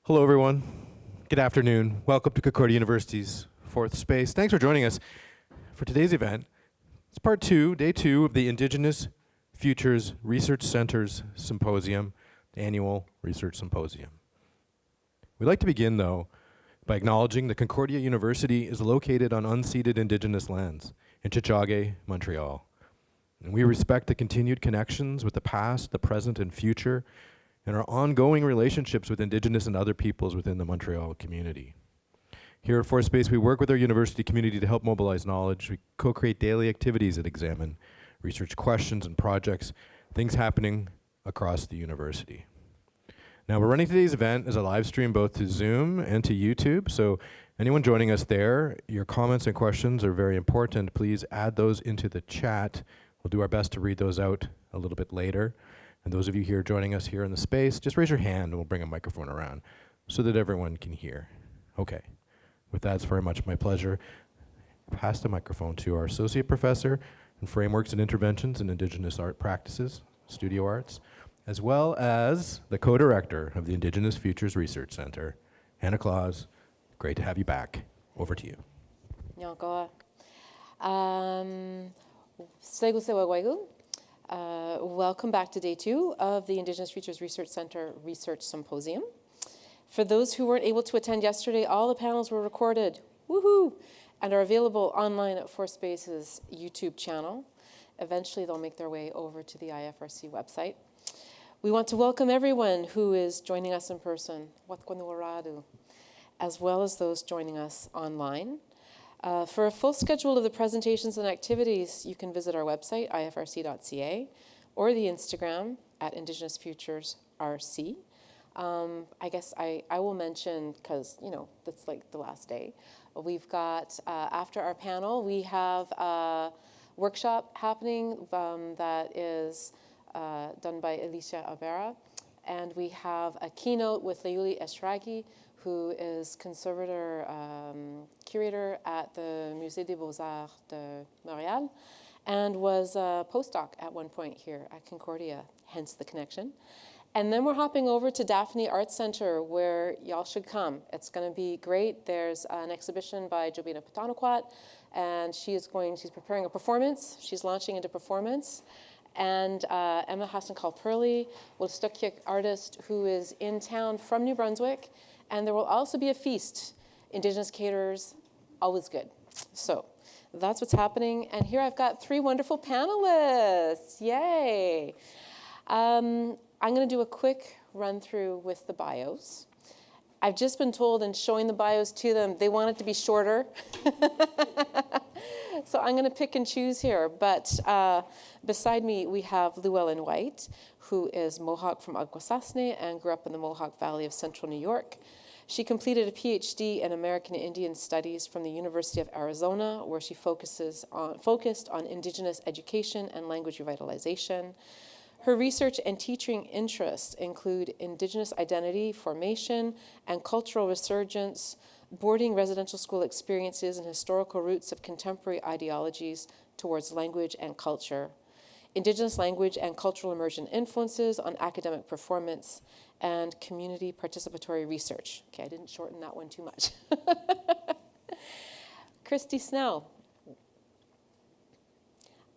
Hello, everyone. Good afternoon. Welcome to Concordia University's Fourth Space. Thanks for joining us for today's event. It's part two, day two of the Indigenous Futures Research Centre's Symposium, the annual research symposium. We'd like to begin, though, by acknowledging that Concordia University is located on unceded Indigenous lands in Tiohtià:ke, Montreal. And we respect the continued connections with the past, the present, and future, and our ongoing relationships with Indigenous and other peoples within the Montreal community. Here at Forespace, we work with our university community to help mobilize knowledge. We co-create daily activities that examine research questions and projects, things happening across the university. Now, we're running today's event as a live stream both to Zoom and to YouTube, so anyone joining us there, your comments and questions are very important. Please add those into the chat. We'll do our best to read those out a little bit later. And those of you here joining us here in the space, just raise your hand and we'll bring a microphone around so that everyone can hear. Okay. With that, it's very much my pleasure to pass the microphone to our Associate Professor in Frameworks and Interventions in Indigenous Art Practices, Studio Arts, as well as the co-director of the Indigenous Futures Research Centre, Hannah Claus. Great to have you back. Over to you. Welcome back to day two of the Indigenous Futures Research Centre Research Symposium. For those who weren't able to attend yesterday, all the panels were recorded, woohoo, and are available online at Forespace's YouTube channel. Eventually, they'll make their way over to the IFRC website. We want to welcome everyone who is joining us in person, as well as those joining us online. For a full schedule of the presentations and activities, you can visit our website, ifrc.ca, or the Instagram at Indigenous Futures RC. I guess I will mention, because, you know, that's like the last day. We've got, after our panel, we have a workshop happening that is done by Alicia Abera. And we have a keynote with Louellyn White, who is conservator, curator at the Musée des Beaux-Arts de Montréal, and was a postdoc at one point here at Concordia, hence the connection. And then we're hopping over to Daphne Arts Center, where y'all should come. It's going to be great. There's an exhibition by Jobina Patanakwat, and she's preparing a performance. She's launching into performance. And Emma Hassan-Kalperli, Wostokic artist who is in town from New Brunswick. And there will also be a feast. Indigenous caterers, always good. So that's what's happening. And here I've got three wonderful panelists. Yay. I'm going to do a quick run through with the bios. I've just been told in showing the bios to them, they want it to be shorter. So I'm going to pick and choose here. But beside me, we have Louellyn White, who is Mohawk from Akwesasne and grew up in the Mohawk Valley of Central New York. She completed a PhD in American Indian Studies from the University of Arizona, where she focused on Indigenous education and language revitalization. Her research and teaching interests include Indigenous identity formation and cultural resurgence, boarding residential school experiences and historical roots of contemporary ideologies towards language and culture, Indigenous language and cultural immersion influences on academic performance, and community participatory research. Okay, I didn't shorten that one too much. Kristy Snell,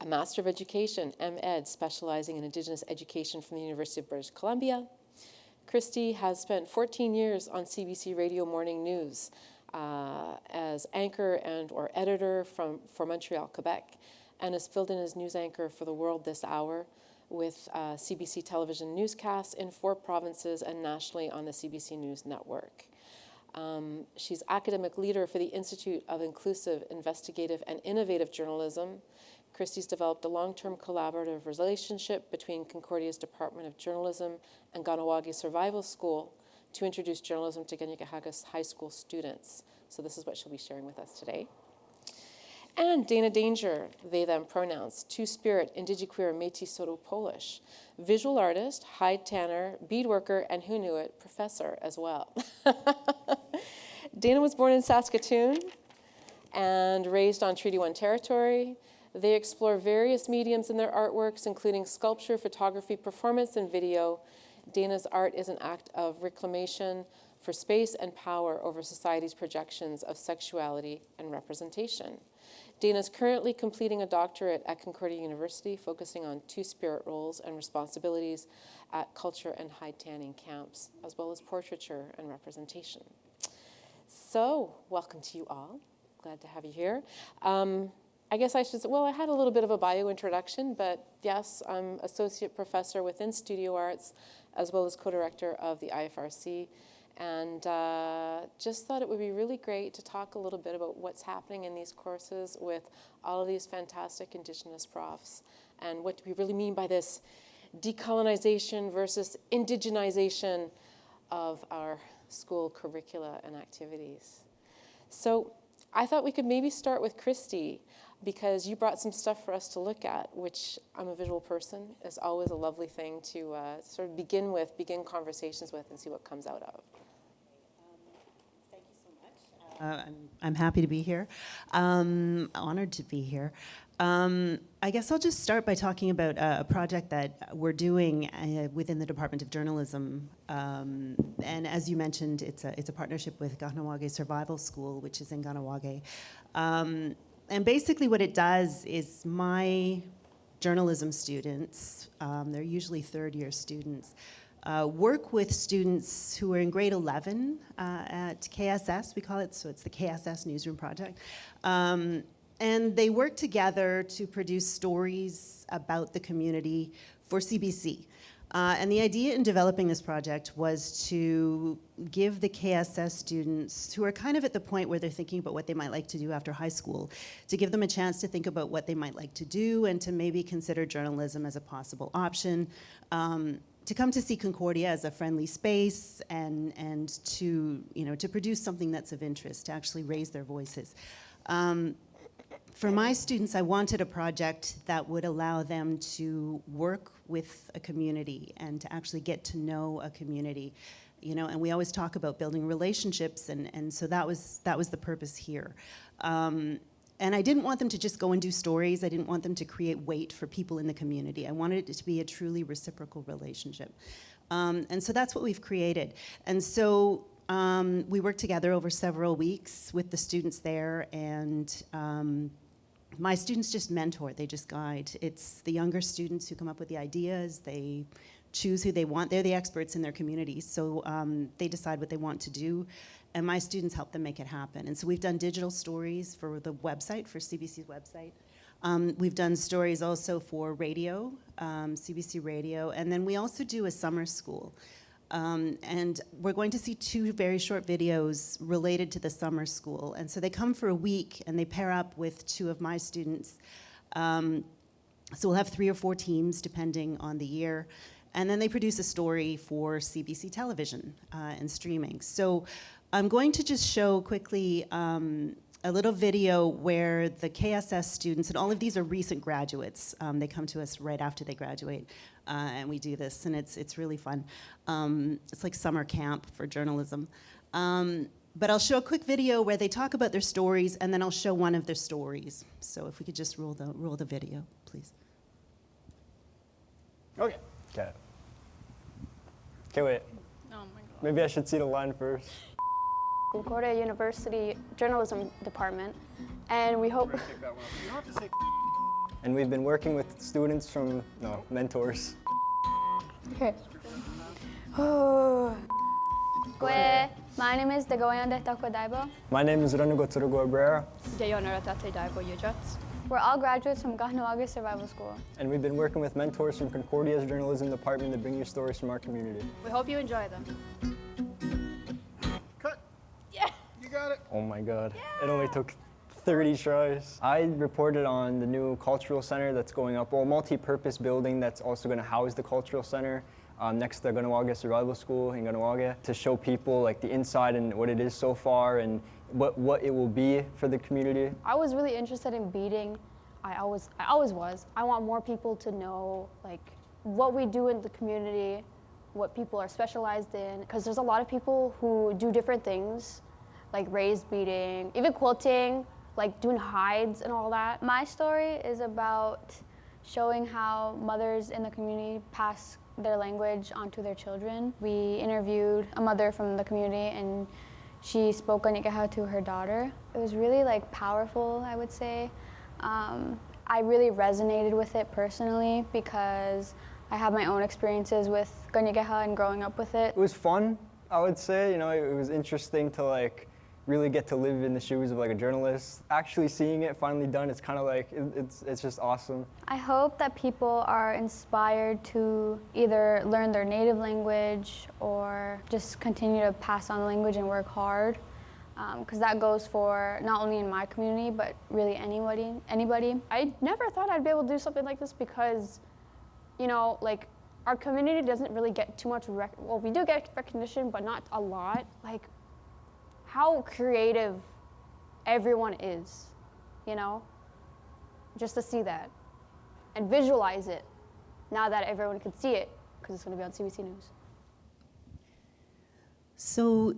a Master of Education, MEd, specializing in Indigenous education from the University of British Columbia. Kristy has spent 14 years on CBC Radio Morning News as anchor and or editor for Montreal, Quebec, and has filled in as news anchor for The World This Hour with CBC television newscasts in 4 provinces and nationally on the CBC News Network. She's academic leader for the Institute of Inclusive, Investigative, and Innovative Journalism. Kristy's developed a long-term collaborative relationship between Concordia's Department of Journalism and Ganawagi Survival School to introduce journalism to Kanien'kehá:ka high school students. So this is what she'll be sharing with us today. And Dayna Danger, they, them pronouns, Two-Spirit, Indigiqueer, Métis, Soto, Polish, visual artist, hide tanner, beadworker, and who knew it, professor as well. Dayna was born in Saskatoon and raised on Treaty 1 territory. They explore various mediums in their artworks, including sculpture, photography, performance, and video. Dayna's art is an act of reclamation, for space and power over society's projections of sexuality and representation. Dayna is currently completing a doctorate at Concordia University, focusing on two-spirit roles and responsibilities at culture and high tanning camps, as well as portraiture and representation. So, welcome to you all. Glad to have you here. I guess I should say, well, I had a little bit of a bio introduction, but yes, I'm associate professor within Studio Arts, as well as co-director of the IFRC, and just thought it would be really great to talk a little bit about what's happening in these courses with all of these fantastic Indigenous profs, and what do we really mean by this decolonization versus indigenization of our school curricula and activities. So I thought we could maybe start with Kristy, because you brought some stuff for us to look at, which I'm a visual person. It's always a lovely thing to sort of begin conversations with and see what comes out of. Thank you so much. I'm happy to be here. Honored to be here. I guess I'll just start by talking about a project that we're doing within the Department of Journalism. And as you mentioned, it's a partnership with Kahnawake Survival School, which is in Kahnawake. And basically what it does is my journalism students, they're usually third-year students, work with students who are in grade 11 at KSS, we call it, so it's the KSS Newsroom Project. And they work together to produce stories about the community for CBC. And the idea in developing this project was to give the KSS students, who are kind of at the point where they're thinking about what they might like to do after high school, to give them a chance to think about what they might like to do and to maybe consider journalism as a possible option, to come to see Concordia as a friendly space, and to, to produce something that's of interest, to actually raise their voices. For my students, I wanted a project that would allow them to work with a community and to actually get to know a community, and we always talk about building relationships, and so that was the purpose here. And I didn't want them to just go and do stories. I didn't want them to create weight for people in the community. I wanted it to be a truly reciprocal relationship. And so that's what we've created. And so we worked together over several weeks with the students there, and my students just mentor, they just guide. It's the younger students who come up with the ideas, they choose who they want. They're the experts in their communities, so they decide what they want to do, and my students help them make it happen. And so we've done digital stories for the website, for CBC's website. We've done stories also for radio, CBC radio, and then we also do a summer school. And we're going to see 2 very short videos related to the summer school. And so they come for a week and they pair up with 2 of my students. So we'll have 3 or 4 teams depending on the year. And then they produce a story for CBC television and streaming. So I'm going to just show quickly a little video where the KSS students, and all of these are recent graduates. They come to us right after they graduate. And we do this, and it's really fun. It's like summer camp for journalism. But I'll show a quick video where they talk about their stories, and then I'll show one of their stories. So if we could just roll the video, please. Okay. Got it. Okay, wait. Oh my God. Maybe I should see the line first. Concordia University Journalism Department, and we hope. And we've been working with students from, mentors. Okay. My name is Degoyande Takwadaibo. My name is Ranugo Tsurugo Abrera. We're all graduates from Kahnawake Survival School. And we've been working with mentors from Concordia's journalism department to bring you stories from our community. We hope you enjoy them. Got it. Oh my God. Yeah. It only took 30 tries. I reported on the new cultural center that's going up, a multi-purpose building that's also going to house the cultural center next to the Kahnawake Survival School in Kahnawake, to show people like the inside and what it is so far and what it will be for the community. I was really interested in beading. I always was. I want more people to know like what we do in the community, what people are specialized in, because there's a lot of people who do different things, like raised beading, even quilting, like doing hides and all that. My story is about showing how mothers in the community pass their language onto their children. We interviewed a mother from the community, and she spoke Ganikaha to her daughter. It was really like powerful, I would say. I really resonated with it personally because I have my own experiences with Ganikaha and growing up with it. It was fun, I would say. You know, it was interesting to like really get to live in the shoes of like a journalist. Actually seeing it finally done, it's kind of like, it's just awesome. I hope that people are inspired to either learn their native language or just continue to pass on language and work hard. Because that goes for not only in my community, but really anybody. I never thought I'd be able to do something like this because, you know, like our community doesn't really get too much, well, we do get recognition, but not a lot. Like, how creative everyone is, you know? Just to see that and visualize it now that everyone can see it because it's going to be on CBC News. So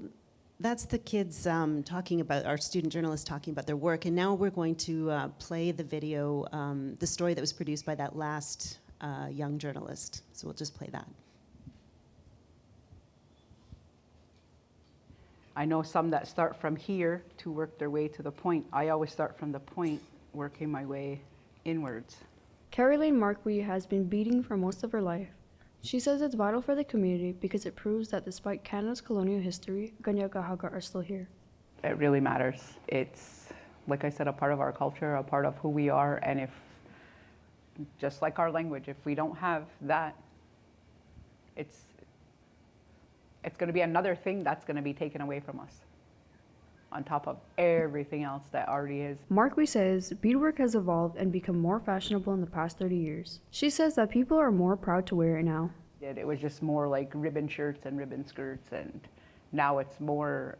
that's the kids talking about, our student journalists talking about their work, and now we're going to play the video, the story that was produced by that last young journalist. So we'll just play that. I know some that start from here to work their way to the point. I always start from the point, working my way inwards. Caroline Marquis has been beading for most of her life. She says it's vital for the community because it proves that despite Canada's colonial history, Kanien'kehá:ka are still here. It really matters. It's, like I said, a part of our culture, a part of who we are, and if, just like our language, if we don't have that, it's going to be another thing that's going to be taken away from us, on top of everything else that already is. Marquis says beadwork has evolved and become more fashionable in the past 30 years. She says that people are more proud to wear it now. It was just more like ribbon shirts and ribbon skirts, and now it's more,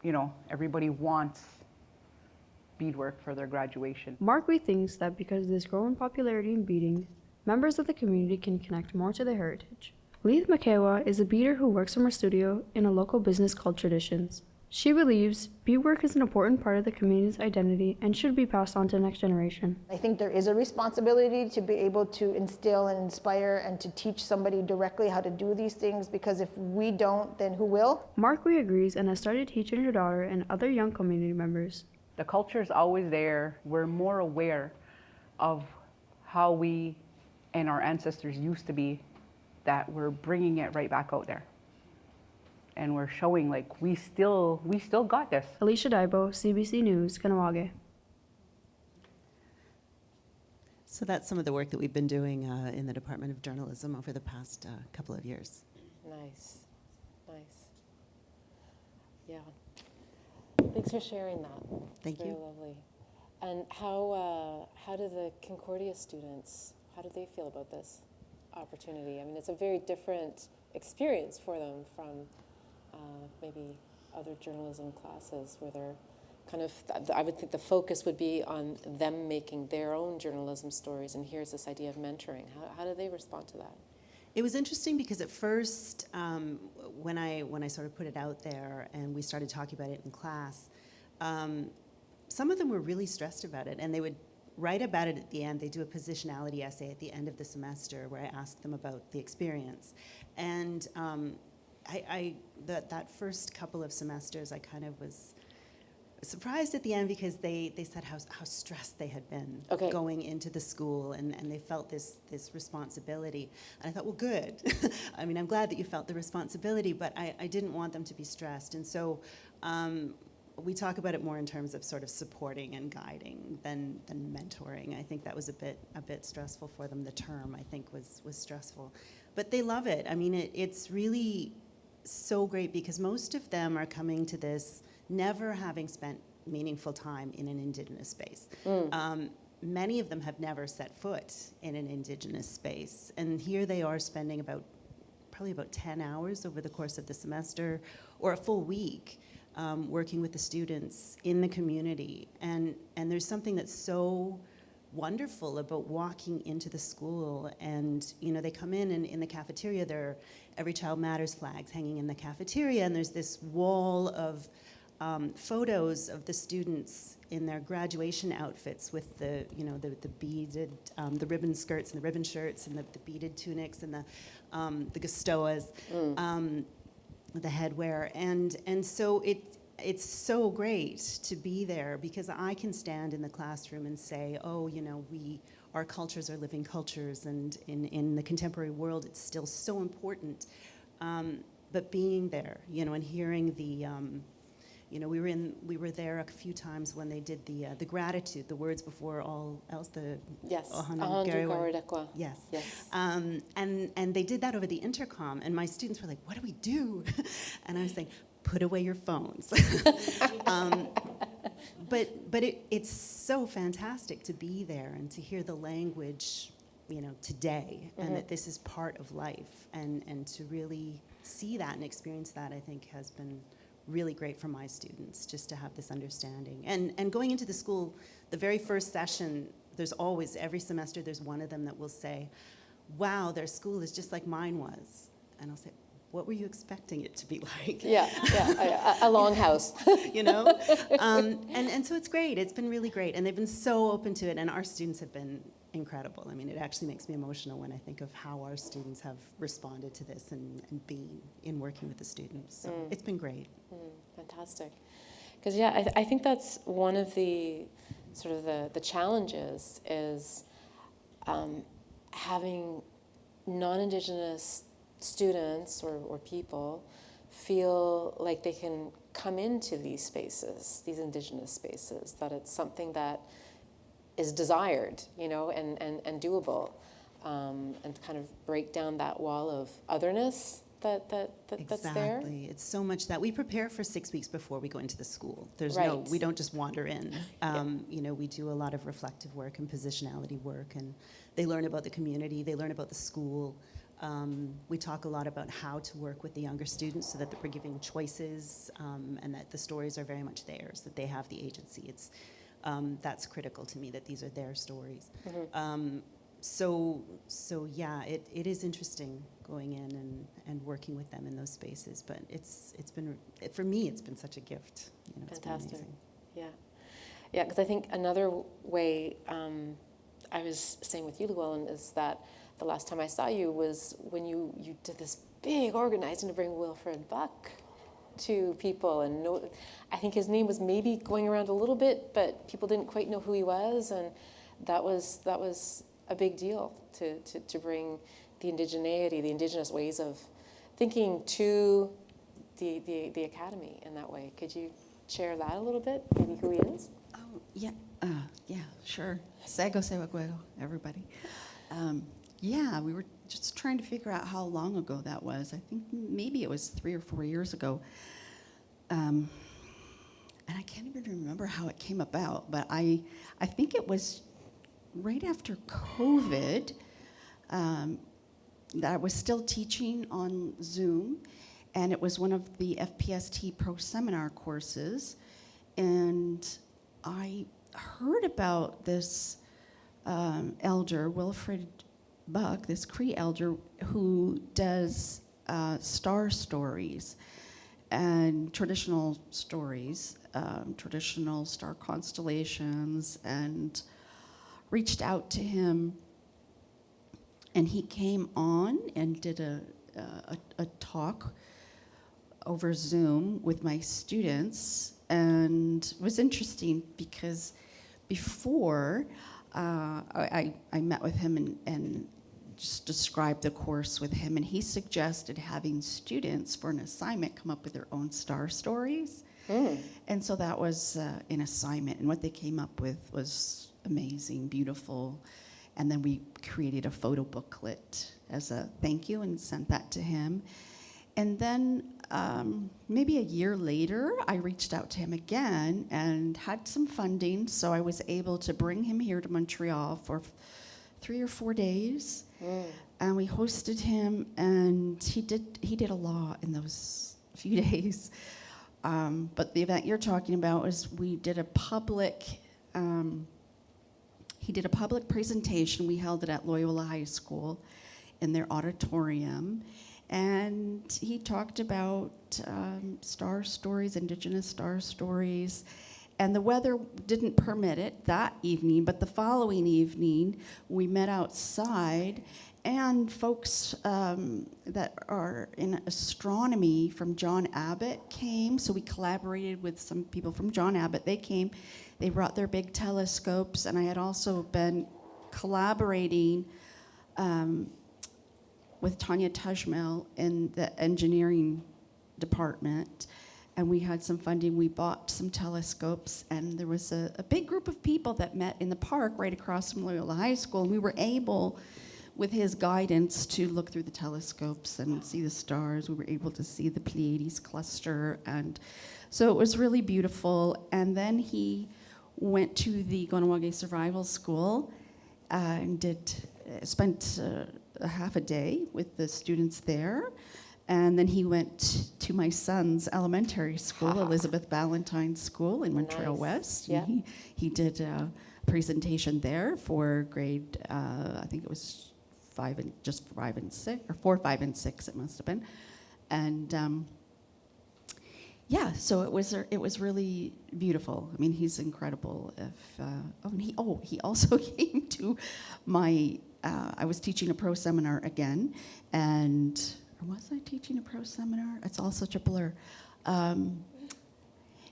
you know, everybody wants beadwork for their graduation. Marquis thinks that because of this growing popularity in beading, members of the community can connect more to their heritage. Leith Makewa is a beader who works from her studio in a local business called Traditions. She believes beadwork is an important part of the community's identity and should be passed on to the next generation. I think there is a responsibility to be able to instill and inspire and to teach somebody directly how to do these things, because if we don't, then who will? Marquis agrees and has started teaching her daughter and other young community members. The culture is always there. We're more aware of how we and our ancestors used to be, that we're bringing it right back out there. And we're showing like we still got this. Alicia Daibo, CBC News, Kahnawake. So that's some of the work that we've been doing in the Department of Journalism over the past couple of years. Nice, nice. Yeah. Thanks for sharing that. Thank Very you. lovely. And how do the Concordia students, how do they feel about this opportunity? I mean, it's a very different experience for them from maybe other journalism classes where they're kind of, I would think the focus would be on them making their own journalism stories, and here's this idea of mentoring. How do they respond to that? It was interesting because at first, when I sort of put it out there and we started talking about it in class, some of them were really stressed about it, and they would write about it at the end. They do a positionality essay at the end of the semester where I asked them about the experience. And that first couple of semesters, I kind of was surprised at the end because they said how stressed they had been going into the school, and they felt this responsibility. And I thought, well, good. I mean, I'm glad that you felt the responsibility, but I didn't want them to be stressed. And so we talk about it more in terms of sort of supporting and guiding than mentoring. I think that was a bit stressful for them. The term, I think, was stressful. But they love it. I mean, it's really so great because most of them are coming to this never having spent meaningful time in an Indigenous space. Many of them have never set foot in an Indigenous space. And here they are spending probably about 10 hours over the course of the semester, or a full week, working with the students in the community. And there's something that's so wonderful about walking into the school, and they come in, and in the cafeteria there are Every Child Matters flags hanging in the cafeteria, and there's this wall of photos of the students in their graduation outfits with the beaded, the ribbon skirts and the ribbon shirts and the beaded tunics and the Gastoas, the headwear, and so it's so great to be there because I can stand in the classroom and say, oh, our cultures are living cultures, and in the contemporary world, it's still so important. But being there, and hearing the, we were there a few times when they did the gratitude, the words before all else, the Yes. Ohana Garewa. Yes. Yes. And they did that over the intercom, and my students were like, what do we do? And I was like, put away your phones. But it's so fantastic to be there and to hear the language, today, and that this is part of life, and to really see that and experience that, I think, has been really great for my students, just to have this understanding. And going into the school, the very first session, there's always, every semester, there's one of them that will say, wow, their school is just like mine was. And I'll say, what were you expecting it to be like? Yeah, a longhouse. And so it's great. It's been really great. And they've been so open to it. And our students have been incredible. I mean, it actually makes me emotional when I think of how our students have responded to this and been in working with the students. So it's been great. Fantastic. Because, I think that's one of the sort of the challenges is having non-Indigenous students or people feel like they can come into these spaces, these Indigenous spaces, that it's something that is desired, and doable, and kind of break down that wall of otherness that's there. Exactly. It's so much that we prepare for 6 weeks before we go into the school. Right. We don't just wander in. We do a lot of reflective work and positionality work, and they learn about the community, they learn about the school. We talk a lot about how to work with the younger students so that we're giving choices, and that the stories are very much theirs, that they have the agency. It's that's critical to me, that these are their stories. It is interesting going in and working with them in those spaces, but it's been, for me, it's been such a gift. It's been Fantastic. amazing. Yeah, because I think another way, I was saying with you, Louellyn, is that the last time I saw you was when you did this big organizing to bring Wilfred Buck to people, and I think his name was maybe going around a little bit, but people didn't quite know who he was, and that was a big deal to bring the indigeneity, the Indigenous ways of thinking to the academy in that way. Could you share that a little bit, maybe who he is? Oh, yeah, sure. Sego Sewaguego, everybody. We were just trying to figure out how long ago that was. I think maybe it was 3 or 4 years ago. And I can't even remember how it came about, but I think it was right after COVID that I was still teaching on Zoom, and it was one of the FPST Pro Seminar courses, and I heard about this elder, Wilfred Buck, this Cree elder, who does star stories and traditional stories, traditional star constellations, and reached out to him, and he came on and did a talk over Zoom with my students, and it was interesting because before I met with him and just described the course with him, and he suggested having students for an assignment come up with their own star stories. And so that was an assignment, and what they came up with was amazing, beautiful, and then we created a photo booklet as a thank you and sent that to him. And then maybe a year later, I reached out to him again and had some funding, so I was able to bring him here to Montreal for 3 or 4 days, and we hosted him, and he did a lot in those few days. But the event you're talking about was he did a public presentation. We held it at Loyola High School in their auditorium, and he talked about star stories, Indigenous star stories. And the weather didn't permit it that evening, but the following evening, we met outside, and folks that are in astronomy from John Abbott came. So we collaborated with some people from John Abbott. They came, they brought their big telescopes, and I had also been collaborating with Tanya Tajmel in the engineering department. And we had some funding. We bought some telescopes, and there was a big group of people that met in the park right across from Loyola High School. And we were able, with his guidance, to look through the telescopes and see the stars. We were able to see the Pleiades cluster. And so it was really beautiful. And then he went to the Kahnawake Survival School and spent a half a day with the students there. And then he went to my son's elementary school, Elizabeth Valentine School in Montreal West. Yeah. And he did a presentation there for grade, I think it was 5 and 6, or 4, 5, and 6 it must have been. And yeah, so it was really beautiful. I mean, he's incredible. He also came to my, I was teaching a pro seminar again, and or was I teaching a pro seminar? It's all such a blur.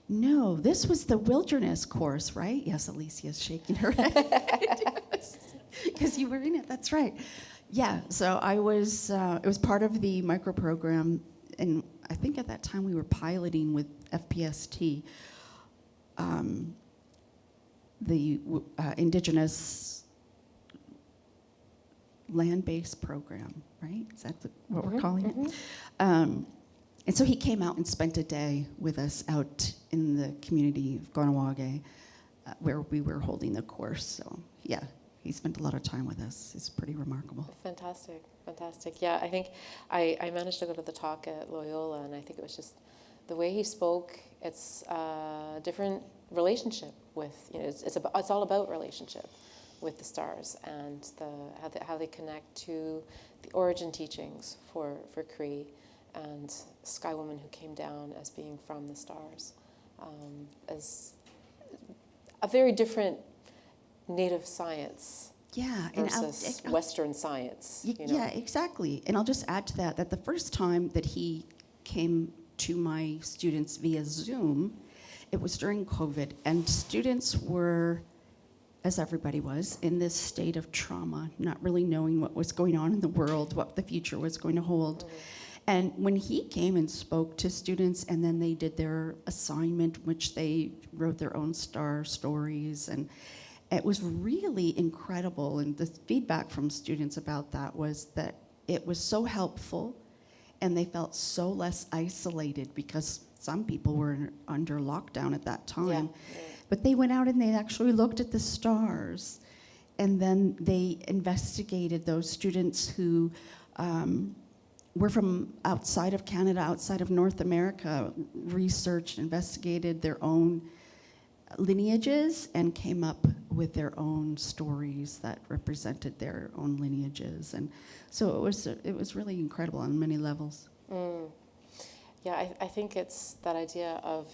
No, this was the wilderness course, right? Yes, Alicia's shaking her head. Because you were in it, that's right. Yeah, so I was, it was part of the micro program, and I think at that time we were piloting with FPST, the Indigenous land-based program, right? Is that what we're calling it? And so he came out and spent a day with us out in the community of Kahnawake, where we were holding the course. So yeah, he spent a lot of time with us. It's pretty remarkable. Fantastic, fantastic. Yeah, I think I managed to go to the talk at Loyola, and I think it was just the way he spoke. It's a different relationship with, it's all about relationship with the stars and how they connect to the origin teachings for Cree and Sky Woman, who came down as being from the stars, as a very different native science versus Western science. Yeah, exactly. And I'll just add to that the first time that he came to my students via Zoom, it was during COVID, and students were, as everybody was, in this state of trauma, not really knowing what was going on in the world, what the future was going to hold. And when he came and spoke to students, and then they did their assignment, which they wrote their own star stories, and it was really incredible. And the feedback from students about that was that it was so helpful, and they felt so less isolated, because some people were under lockdown at that time. Yeah. But they went out and they actually looked at the stars, and then they investigated those students who were from outside of Canada, outside of North America, researched, investigated their own lineages, and came up with their own stories that represented their own lineages. And so it was really incredible on many levels. Yeah, I think it's that idea of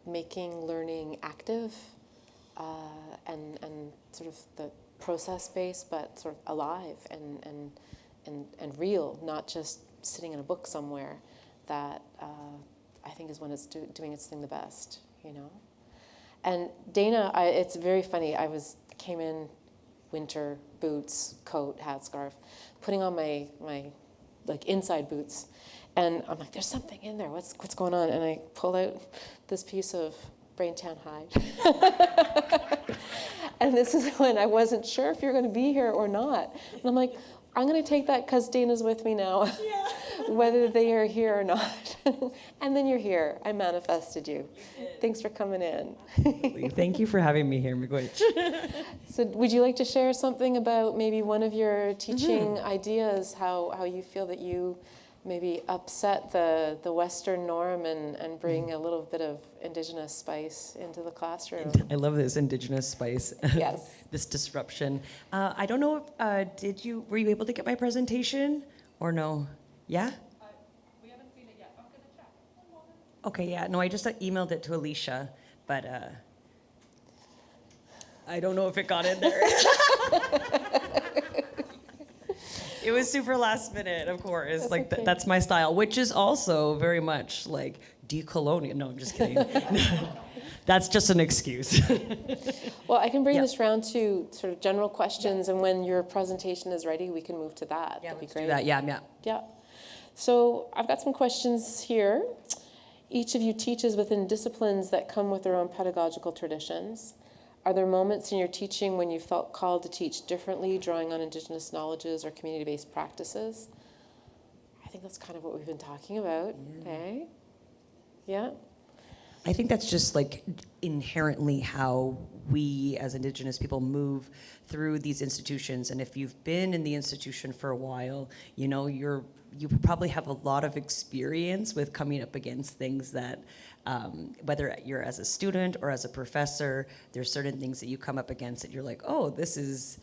making learning active and sort of the process-based, but sort of alive and real, not just sitting in a book somewhere, that I think is when it's doing its thing the best, And Dayna, it's very funny. Came in winter, boots, coat, hat, scarf, putting on my inside boots, and I'm like, there's something in there. What's going on? And I pull out this piece of brain tan hide. And this is when I wasn't sure if you're going to be here or not. And I'm like, I'm going to take that because Dayna's with me now, whether they are here or not. And then you're here. I manifested you. Thanks for coming in. Thank you for having me here, Miigwech. So would you like to share something about maybe one of your teaching ideas, how you feel that you maybe upset the Western norm and bring a little bit of Indigenous spice into the classroom? I love this Indigenous spice. Yes. This disruption. I don't know if, were you able to get my presentation or no? Yeah? We haven't seen it yet. I'm going to check. Okay, yeah. No, I just emailed it to Alicia, but I don't know if it got in there. It was super last minute, of course. That's Like okay. that's my style, which is also very much like decolonial. No, I'm just kidding. That's just an excuse. Well, I can bring Yeah. this round to sort of general questions, and when your presentation is ready, we can move to that. Yeah, That'd be let's great. do that. Yeah. Yeah. So I've got some questions here. Each of you teaches within disciplines that come with their own pedagogical traditions. Are there moments in your teaching when you felt called to teach differently, drawing on Indigenous knowledges or community-based practices? I think that's kind of what we've been talking about. Okay. Yeah. I think that's just like inherently how we as Indigenous people move through these institutions. And if you've been in the institution for a while, you know, you probably have a lot of experience with coming up against things that, whether you're as a student or as a professor, there's certain things that you come up against that you're like, oh, this is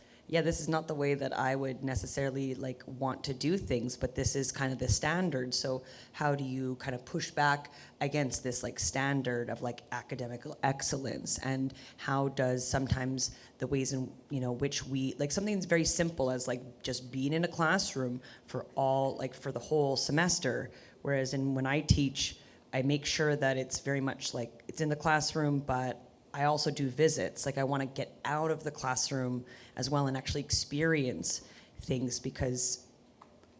not the way that I would necessarily like want to do things, but this is kind of the standard. So how do you kind of push back against this like standard of like academic excellence? And how does sometimes the ways in, you know, which we, like something that's very simple as like just being in a classroom for the whole semester. Whereas when I teach, I make sure that it's very much like it's in the classroom, but I also do visits. Like I want to get out of the classroom as well and actually experience things, because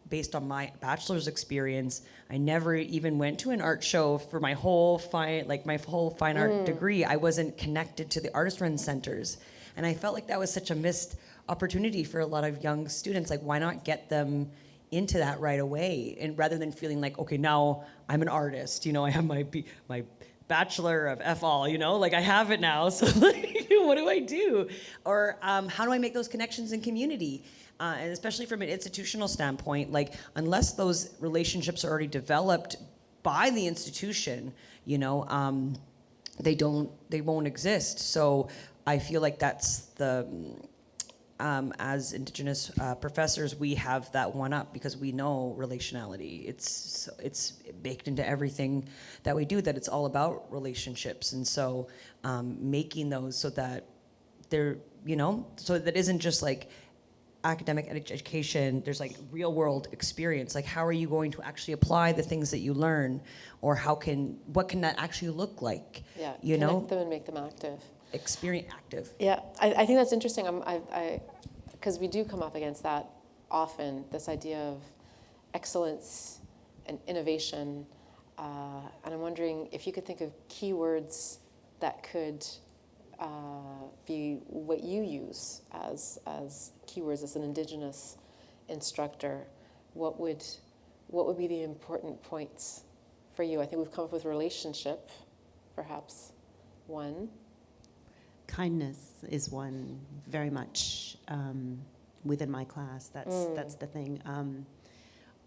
based on my bachelor's experience, I never even went to an art show for my whole fine art degree. I wasn't connected to the artist-run centers. And I felt like that was such a missed opportunity for a lot of young students. Like, why not get them into that right away? And rather than feeling like, okay, now I'm an artist, you know, I have my Bachelor of F.all, you know, like I have it now, so like, what do I do? Or how do I make those connections in community? And especially from an institutional standpoint, like unless those relationships are already developed by the institution, you know, they won't exist. So I feel like that's the, as Indigenous professors, we have that one up because we know relationality. It's baked into everything that we do, that it's all about relationships. And so making those so that they're, you know, so that isn't just like academic education, there's like real world experience. Like how are you going to actually apply the things that you learn, or what can that actually look like? Yeah, you connect know? them and make them active. Experience active. Yeah, I think that's interesting. Because we do come up against that often, this idea of excellence and innovation. And I'm wondering if you could think of keywords that could be what you use as keywords as an Indigenous instructor. What would be the important points for you? I think we've come up with relationship, perhaps one. Kindness is one very much within my class. That's the thing.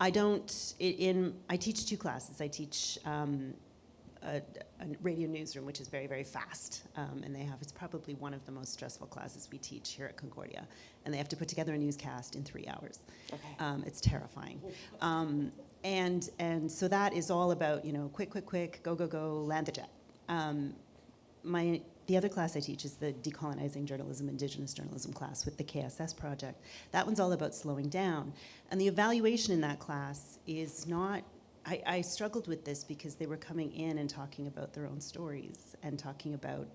I teach two classes. I teach a radio newsroom, which is very, very fast, and it's probably one of the most stressful classes we teach here at Concordia, and they have to put together a newscast in 3 hours. Okay. It's terrifying. And so that is all about, you know, quick, go, land the jet. The other class I teach is the Decolonizing Journalism, Indigenous Journalism class with the KSS project. That one's all about slowing down. And the evaluation in that class is not, I struggled with this because they were coming in and talking about their own stories and talking about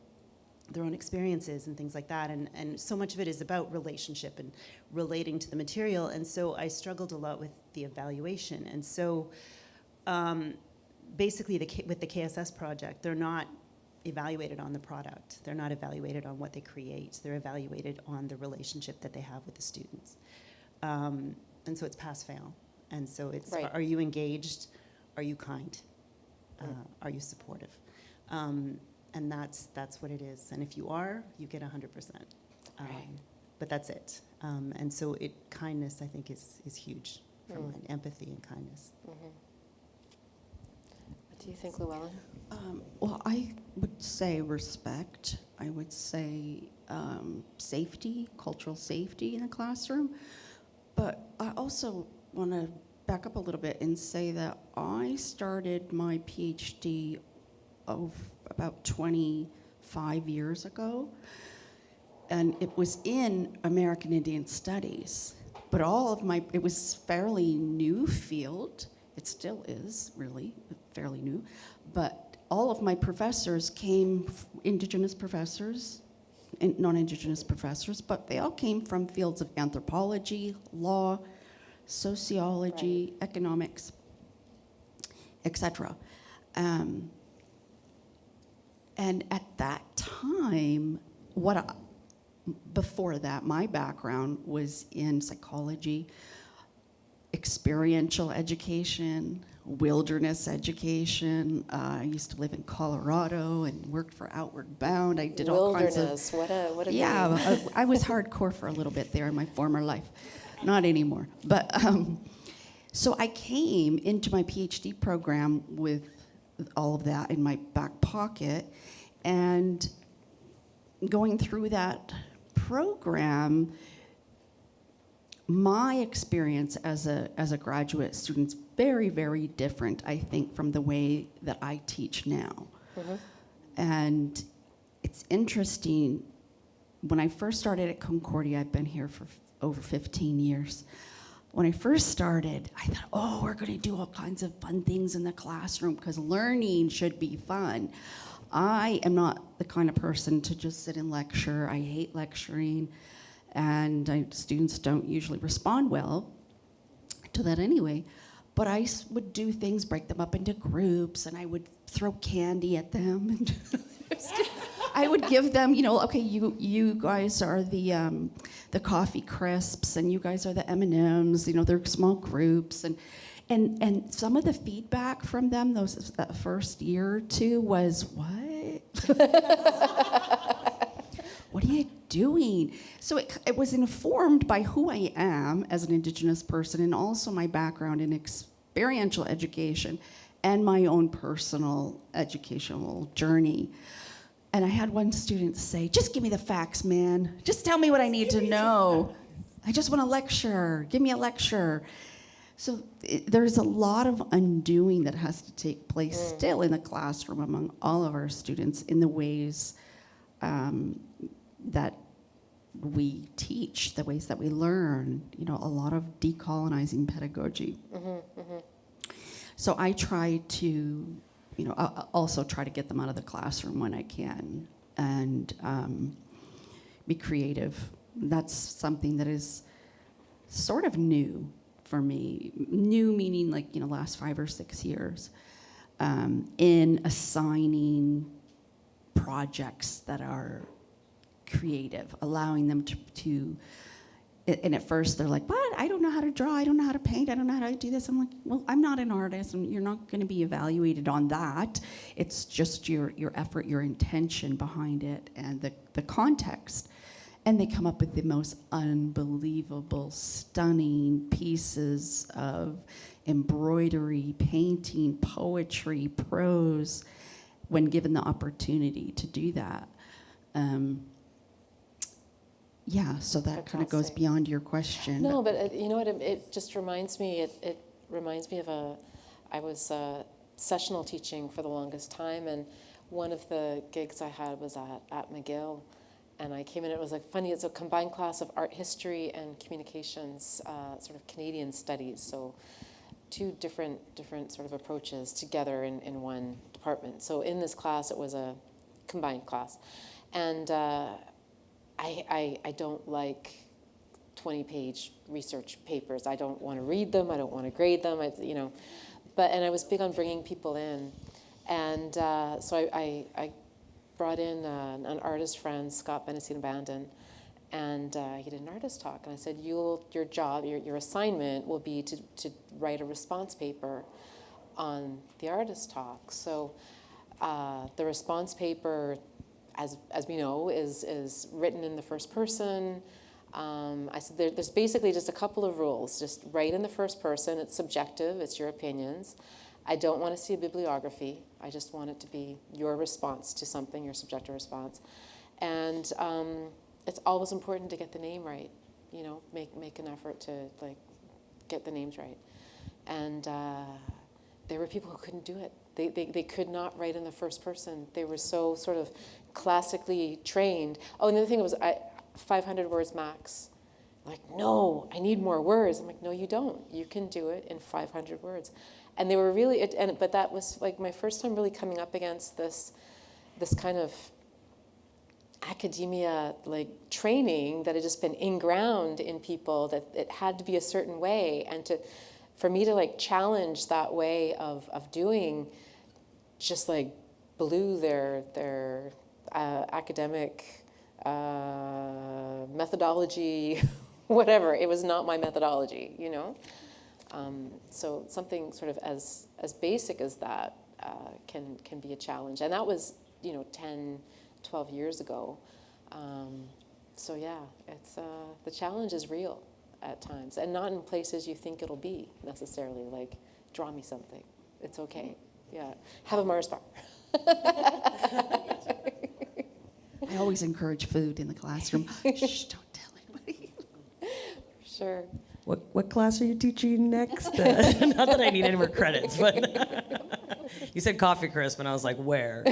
their own experiences and things like that. And so much of it is about relationship and relating to the material. And so I struggled a lot with the evaluation. And so basically with the KSS project, they're not evaluated on the product. They're not evaluated on what they create. They're evaluated on the relationship that they have with the students. And so it's pass-fail. And so it's, right. Are you engaged? Are you kind? Are you supportive? And that's what it is. And if you are, you get 100%. Right. But that's it. And so kindness, I think, is huge for mine. Empathy and kindness. Mm-hmm. What do you think, Louellyn? Well, I would say respect. I would say safety, cultural safety in the classroom. But I also want to back up a little bit and say that I started my PhD about 25 years ago, and it was in American Indian Studies. But it was fairly new field. It still is, really, fairly new. But all of my professors came, Indigenous professors, and non-Indigenous professors, but they all came from fields of anthropology, law, sociology, economics, etc. And at that time, before that, my background was in psychology, experiential education, wilderness education. I used to live in Colorado and worked for Outward Bound. I did all kinds of... Wilderness, what a Yeah, I was hardcore for a little bit there in my former life. Not anymore. But so I came into my PhD program with all of that in my back pocket, and going through that program, my experience as a graduate student is very, very different, I think, from the way that I teach now. Mm-hmm. And it's interesting, when I first started at Concordia, I've been here for over 15 years. When I first started, I thought, oh, we're going to do all kinds of fun things in the classroom because learning should be fun. I am not the kind of person to just sit and lecture. I hate lecturing, and students don't usually respond well to that anyway. But I would do things, break them up into groups, and I would throw candy at them. And I would give them, okay, you guys are the coffee crisps, and you guys are the M&Ms. They're small groups, and some of the feedback from them that first year or two was, what? What are you doing? So it was informed by who I am as an Indigenous person, and also my background in experiential education and my own personal educational journey. And I had one student say, just give me the facts, man. Just tell me what I need to know. I just want a lecture. Give me a lecture. So there's a lot of undoing that has to take place still in the classroom among all of our students in the ways that we teach, the ways that we learn, a lot of decolonizing pedagogy. Mm-hmm, mm-hmm. So I try to, also try to get them out of the classroom when I can and be creative. That's something that is sort of new for me. New meaning last 5 or 6 years in assigning projects that are creative, allowing them to and at first they're like, what? I don't know how to draw, I don't know how to paint, I don't know how to do this. I'm like, well, I'm not an artist, and you're not going to be evaluated on that. It's just your effort, your intention behind it, and the context. And they come up with the most unbelievable, stunning pieces of embroidery, painting, poetry, prose, when given the opportunity to do that. So that kind of goes beyond your question. No, but you know what? It just reminds me. It reminds me of I was sessional teaching for the longest time, and one of the gigs I had was at McGill, and I came in. It was funny. It's a combined class of art history and communications, sort of Canadian studies. So, two different sort of approaches together in one department. So in this class, it was a combined class, and I don't like 20-page research papers. I don't want to read them. I don't want to grade them. And I was big on bringing people in, and so I brought in an artist friend, Scott Benessine-Bandon, and he did an artist talk. And I said, your job, your assignment will be to write a response paper on the artist talk. So the response paper, as we know, is written in the first person. I said there's basically just a couple of rules. Just write in the first person. It's subjective. It's your opinions. I don't want to see a bibliography. I just want it to be your response to something, your subjective response. And it's always important to get the name right. Make an effort to get the names right. And there were people who couldn't do it. They could not write in the first person. They were so sort of classically trained. Oh, and the other thing was 500 words max. Like, no, I need more words. I'm like, no, you don't. You can do it in 500 words. And they were really, but that was like my first time really coming up against this kind of academia like training that had just been inground in people, that it had to be a certain way, and for me to like challenge that way of doing just like blew their academic methodology, whatever. It was not my methodology, you know? So something sort of as basic as that can be a challenge. And that was, 10, 12 years ago. So yeah, it's the challenge is real at times, and not in places you think it'll be necessarily, like, draw me something. It's okay. Yeah. Have a Mars bar. I always encourage food in the classroom. Shh, don't tell anybody. Sure. What class are you teaching next? Not that I need any more credits, but you said coffee crisp, and I was like, where?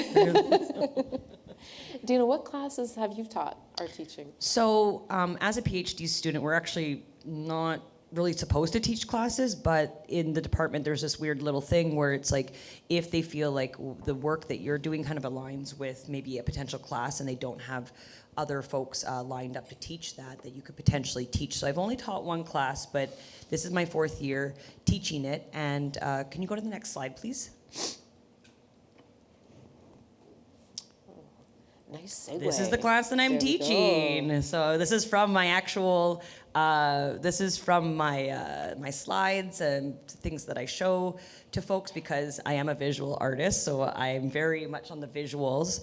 Dayna, what classes have you taught or teaching? So as a PhD student, we're actually not really supposed to teach classes, but in the department there's this weird little thing where it's like, if they feel like the work that you're doing kind of aligns with maybe a potential class and they don't have other folks lined up to teach that you could potentially teach. So I've only taught one class, but this is my 4th year teaching it. And can you go to the next slide, please? Nice segue. This is the class that I'm teaching. So this is from my actual, this is from my my slides and things that I show to folks, because I am a visual artist, so I'm very much on the visuals.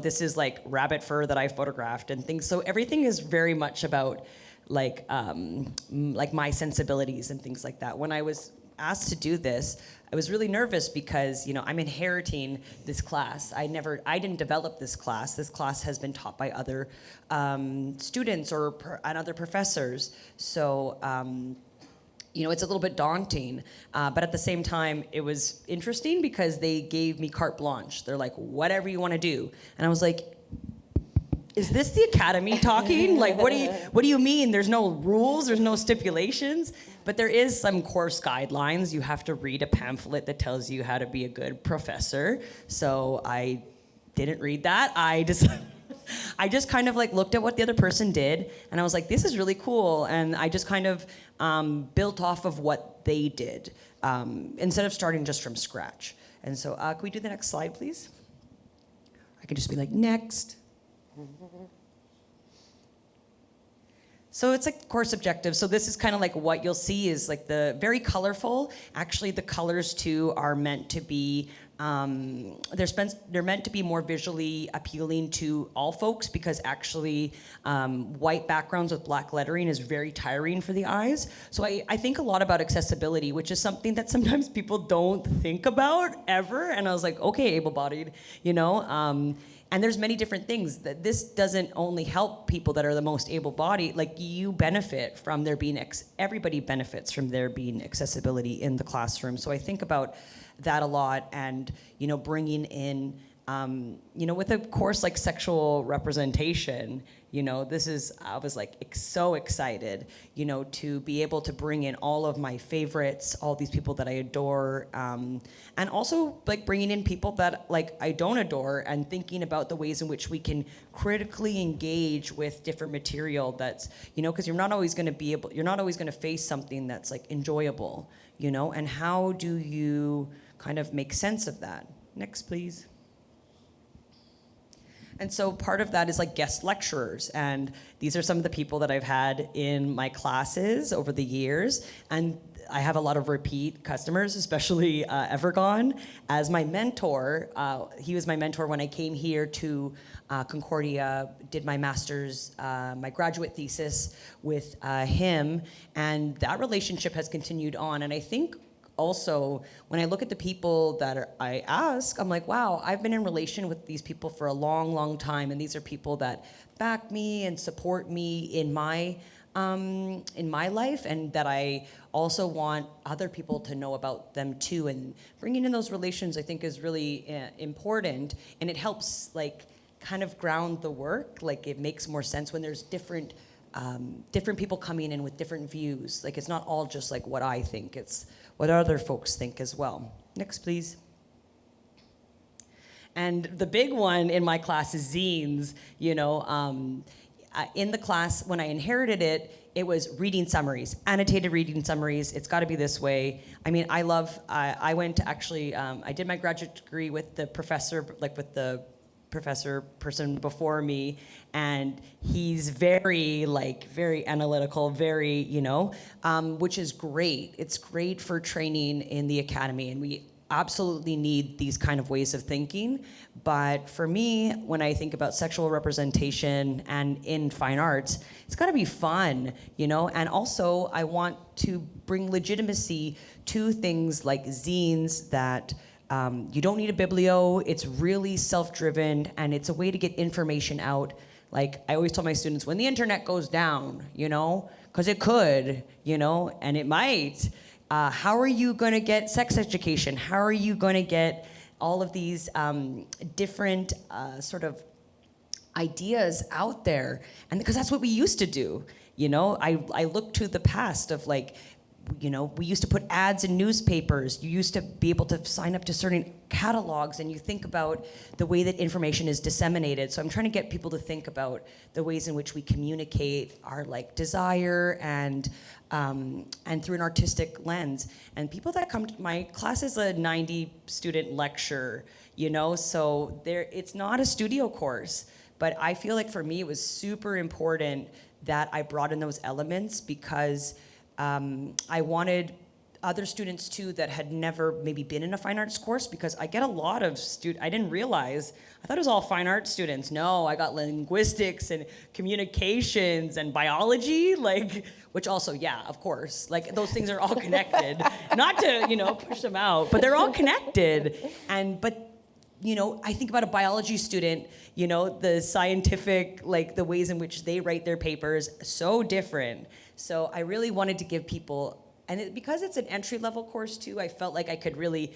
This is like rabbit fur that I photographed and things. So everything is very much about like my sensibilities and things like that. When I was asked to do this, I was really nervous because, I'm inheriting this class. I didn't develop this class. This class has been taught by other students and other professors. So, it's a little bit daunting, but at the same time, it was interesting because they gave me carte blanche. They're like, whatever you want to do. And I was like, is this the academy talking? Like, what do you mean? There's no rules, there's no stipulations, but there is some course guidelines. You have to read a pamphlet that tells you how to be a good professor. So I didn't read that. I just kind of like looked at what the other person did, and I was like, this is really cool. And I just kind of built off of what they did instead of starting just from scratch. And so can we do the next slide, please? I could just be like, next. So it's like course objectives. So this is kind of like what you'll see is like the very colorful. Actually, the colors too are meant to be, they're meant to be more visually appealing to all folks, because actually white backgrounds with black lettering is very tiring for the eyes. So I think a lot about accessibility, which is something that sometimes people don't think about ever. And I was like, okay, able-bodied, and there's many different things. That this doesn't only help people that are the most able-bodied. Like, you benefit from there being, everybody benefits from there being accessibility in the classroom. So I think about that a lot, and bringing in, with a course like sexual representation, I was like so excited, to be able to bring in all of my favorites, all these people that I adore, and also like bringing in people that like I don't adore, and thinking about the ways in which we can critically engage with different material that's, because you're not always going to face something that's like enjoyable, and how do you kind of make sense of that? Next, please. And so part of that is like guest lecturers, and these are some of the people that I've had in my classes over the years, and I have a lot of repeat customers, especially Evergon as my mentor. He was my mentor when I came here to Concordia, did my master's, my graduate thesis with him, and that relationship has continued on. And I think also, when I look at the people that I ask, I'm like, wow, I've been in relation with these people for a long, long time, and these are people that back me and support me in my life, and that I also want other people to know about them too. And bringing in those relations, I think, is really important, and it helps like kind of ground the work. Like, it makes more sense when there's different different people coming in with different views. Like, it's not all just like what I think, it's what other folks think as well. Next, please. And the big one in my class is zines. You know, in the class, when I inherited it, it was reading summaries, annotated reading summaries. It's got to be this way. I mean, I went to actually, I did my graduate degree with the professor, like with the professor person before me, and he's very analytical, very, you know, which is great. It's great for training in the academy, and we absolutely need these kind of ways of thinking. But for me, when I think about sexual representation and in fine arts, it's got to be fun, you know? And also, I want to bring legitimacy to things like zines that you don't need a biblio, it's really self-driven, and it's a way to get information out. Like, I always tell my students, when the internet goes down, you know, because it could, you know, and it might, how are you going to get sex education? How are you going to get all of these different sort of ideas out there? And because that's what we used to do, you know. I look to the past of, like, you know, we used to put ads in newspapers. You used to be able to sign up to certain catalogs, and you think about the way that information is disseminated. So I'm trying to get people to think about the ways in which we communicate our, like, desire and through an artistic lens. And people that come to my class is a 90-student lecture, you know, so it's not a studio course. But I feel like for me it was super important that I brought in those elements, because I wanted other students too that had never maybe been in a fine arts course, because I get a lot of I didn't realize, I thought it was all fine arts students. No, I got linguistics and communications and biology, like, which also, yeah, of course, like, those things are all connected. Not to, you know, push them out, but they're all connected. But you know, I think about a biology student, you know, the scientific, like, the ways in which they write their papers, so different. So I really wanted to give people, and because it's an entry-level course too, I felt like I can really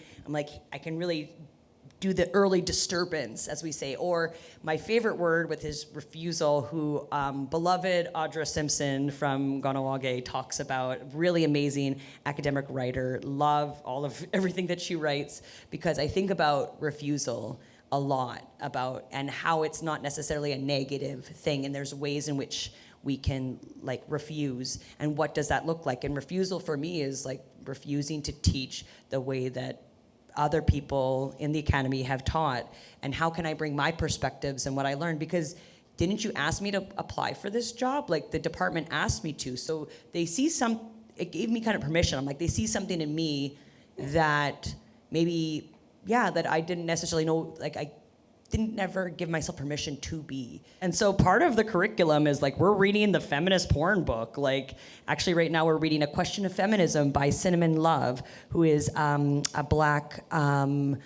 do the early disturbance, as we say, or my favorite word with his refusal, who beloved Audra Simpson from Ganawage talks about, really amazing academic writer, love everything that she writes, because I think about refusal a lot, and how it's not necessarily a negative thing, and there's ways in which we can, like, refuse, and what does that look like? And refusal for me is like refusing to teach the way that other people in the academy have taught, and how can I bring my perspectives and what I learned? Because didn't you ask me to apply for this job? Like, the department asked me to, so they see it gave me kind of permission. I'm like, they see something in me that maybe, yeah, that I didn't necessarily know, like, I didn't never give myself permission to be. And so part of the curriculum is, like, we're reading the feminist porn book. Like, actually right now we're reading A Question of Feminism by Cinnamon Love, who is a Black porn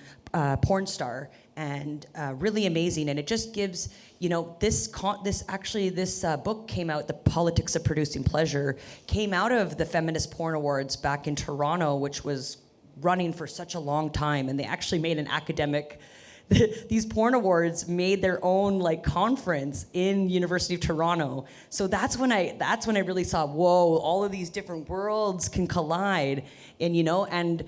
star, and really amazing. And it just gives, you know, this book came out, The Politics of Producing Pleasure, came out of the Feminist Porn Awards back in Toronto, which was running for such a long time. And they actually made an academic, these porn awards made their own, like, conference in University of Toronto. So that's when I really saw, whoa, all of these different worlds can collide. And, you know, and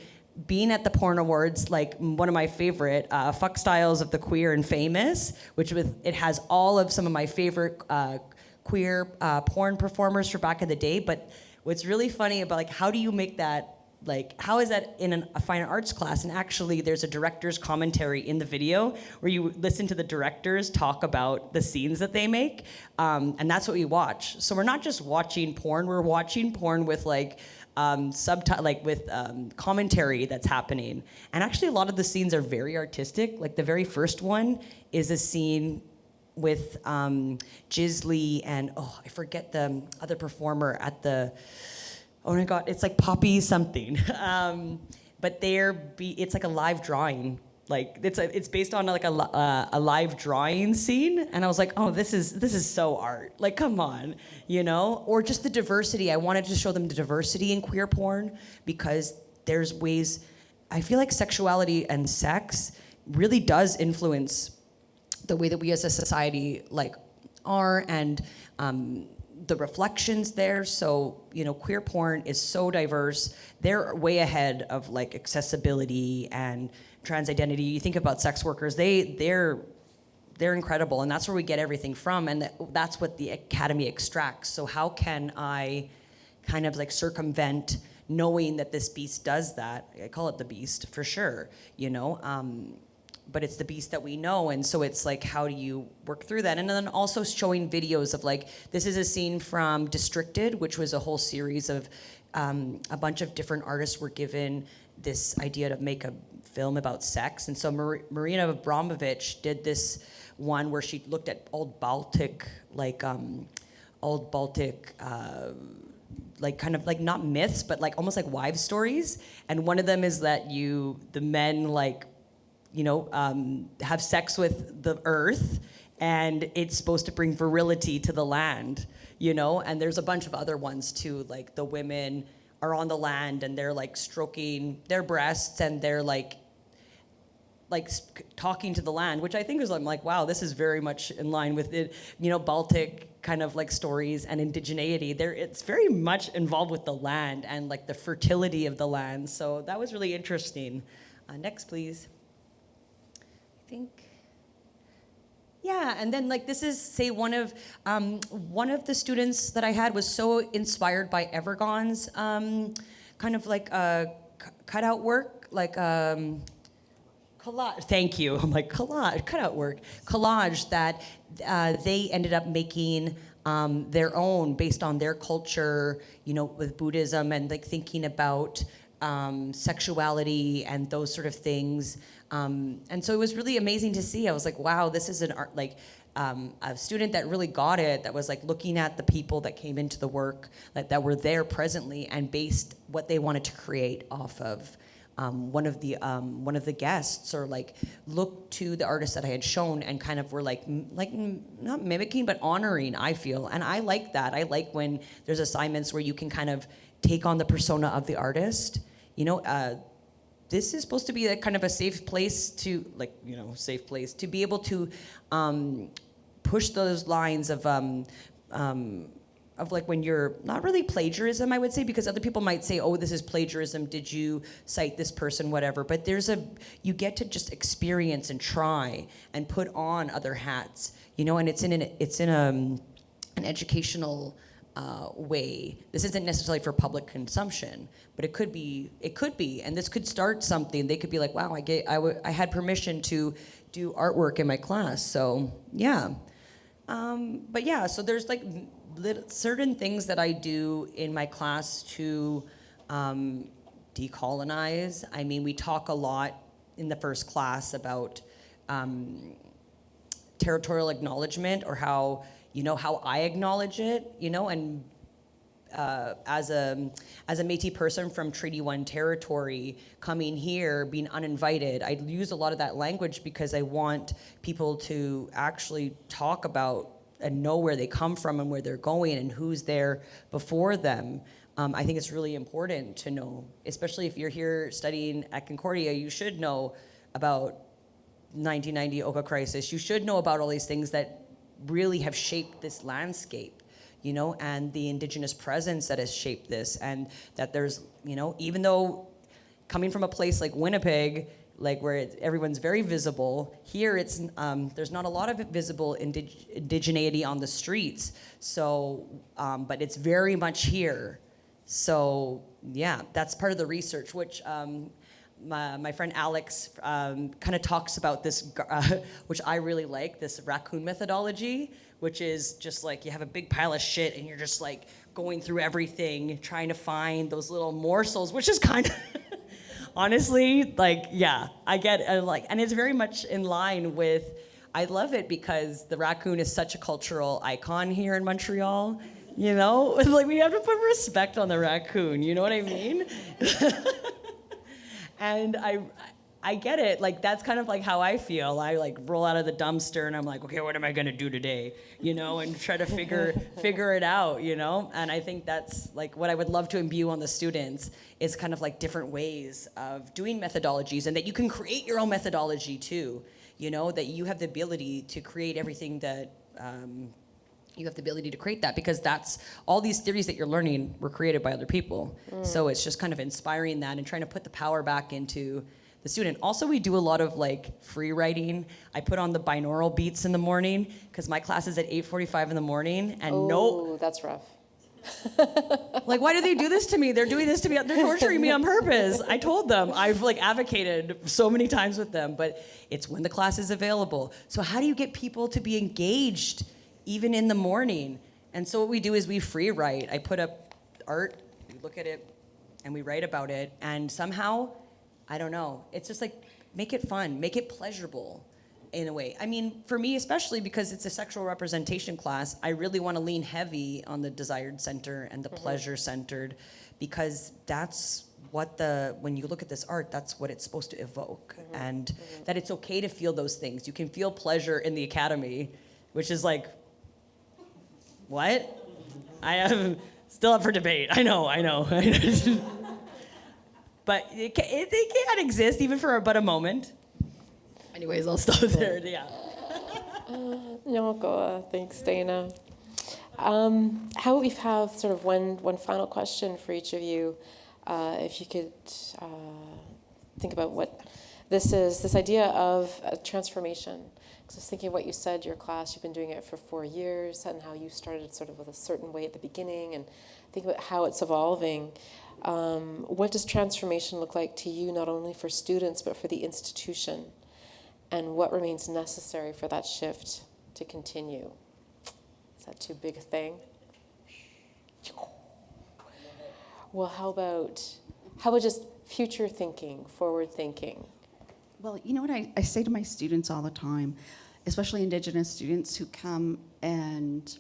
being at the porn awards, like, one of my favorite, Fuck Styles of the Queer and Famous, it has all of some of my favorite queer porn performers for back in the day. But what's really funny about, like, how do you make that, like, how is that in a fine arts class? And actually, there's a director's commentary in the video where you listen to the directors talk about the scenes that they make, and that's what we watch. So we're not just watching porn; we're watching porn with, like, commentary that's happening. And actually, a lot of the scenes are very artistic. Like, the very first one is a scene with Jisley and I forget the other performer at the. Oh my God, it's like Poppy something. But it's like a live drawing. Like, it's based on, like, a live drawing scene. And I was like, oh, this is so art. Like, come on, you know? Or just the diversity. I wanted to show them the diversity in queer porn, because there's ways, I feel like sexuality and sex really does influence the way that we as a society, like, are, and the reflections there. So, queer porn is so diverse. They're way ahead of like accessibility and trans identity. You think about sex workers, they're incredible, and that's where we get everything from, and that's what the academy extracts. So how can I kind of like circumvent knowing that this beast does that? I call it the beast for sure, but it's the beast that we know, and so it's like, how do you work through that? And then also showing videos of like, this is a scene from Districted, which was a whole series of a bunch of different artists were given this idea to make a film about sex. And so Marina Abramovich did this one where she looked at old Baltic, like kind of like not myths, but like almost like wives' stories. And one of them is that the men have sex with the earth, and it's supposed to bring virility to the land, and there's a bunch of other ones too, like the women are on the land and they're like stroking their breasts and they're like talking to the land, which I think is, I'm like, wow, this is very much in line with it, Baltic kind of like stories and indigeneity. It's very much involved with the land and like the fertility of the land. So that was really interesting. Next, please. I think. Yeah, and then like this is, say, one of the students that I had was so inspired by Evergon's kind of like cutout work, like collage. Thank you. I'm like collage, cutout work, collage that they ended up making their own based on their culture, with Buddhism and like thinking about sexuality and those sort of things. And so it was really amazing to see. I was like, wow, this is an art, like a student that really got it, that was like looking at the people that came into the work, that were there presently, and based what they wanted to create off of one of the guests, or like looked to the artists that I had shown and kind of were like not mimicking, but honoring, I feel. And I like that. I like when there's assignments where you can kind of take on the persona of the artist. This is supposed to be a kind of a safe place to be able to push those lines of like when you're not really plagiarism, I would say, because other people might say, oh, this is plagiarism, did you cite this person, whatever. But you get to just experience and try and put on other hats, and it's in an educational way. This isn't necessarily for public consumption, but it could be, and this could start something. They could be like, wow, I had permission to do artwork in my class, so yeah. But yeah, so there's like certain things that I do in my class to decolonize. I mean, we talk a lot in the first class about territorial acknowledgement, or how I acknowledge it, and as a Métis person from Treaty 1 territory, coming here, being uninvited, I use a lot of that language because I want people to actually talk about and know where they come from and where they're going and who's there before them. I think it's really important to know, especially if you're here studying at Concordia, you should know about 1990 Oka crisis. You should know about all these things that really have shaped this landscape, and the Indigenous presence that has shaped this, and that there's, even though coming from a place like Winnipeg, like where everyone's very visible, here it's there's not a lot of visible indigeneity on the streets. So, but it's very much here. So yeah, that's part of the research, which my friend Alex kind of talks about this, which I really like, this raccoon methodology, which is just like you have a big pile of shit and you're just like going through everything, trying to find those little morsels, which is kind of honestly, like, yeah, I get it, and it's very much in line with, I love it because the raccoon is such a cultural icon here in Montreal, like we have to put respect on the raccoon, you know what I mean? And I get it, like that's kind of like how I feel. I like roll out of the dumpster and I'm like, okay, what am I gonna do today? And try to figure it out, And I think that's like what I would love to imbue on the students is kind of like different ways of doing methodologies, and that you can create your own methodology too, that you have the ability to create everything that you have the ability to create that, because that's all these theories that you're learning were created by other people. So it's just kind of inspiring that and trying to put the power back into the student. Also, we do a lot of like free writing. I put on the binaural beats in the morning because my class is at 8:45 in the morning, and That's rough. like, why do they do this to me? They're doing this to me. They're torturing me on purpose. I told them. I've like advocated so many times with them, but it's when the class is available. So how do you get people to be engaged even in the morning? And so what we do is we free write. I put up art, we look at it, and we write about it. And somehow, I don't know, it's just like, make it fun, make it pleasurable in a way. I mean, for me, especially because it's a sexual representation class, I really want to lean heavy on the desired center and the pleasure centered, because that's what when you look at this art, that's what it's supposed to evoke. And that it's okay to feel those things. You can feel pleasure in the academy, which is like, what? I am still up for debate. I know. But it can exist even for but a moment. Anyways, I'll stop there. Yeah. Thanks, Dayna. How about we have sort of one final question for each of you. If you could think about what this is, this idea of transformation. Because I was thinking of what you said, your class, you've been doing it for 4 years, and how you started sort of with a certain way at the beginning, and think about how it's evolving. What does transformation look like to you, not only for students, but for the institution? And what remains necessary for that shift to continue? Is that too big a thing? Well, how about just future thinking, forward thinking? Well, you know what I say to my students all the time, especially Indigenous students who come and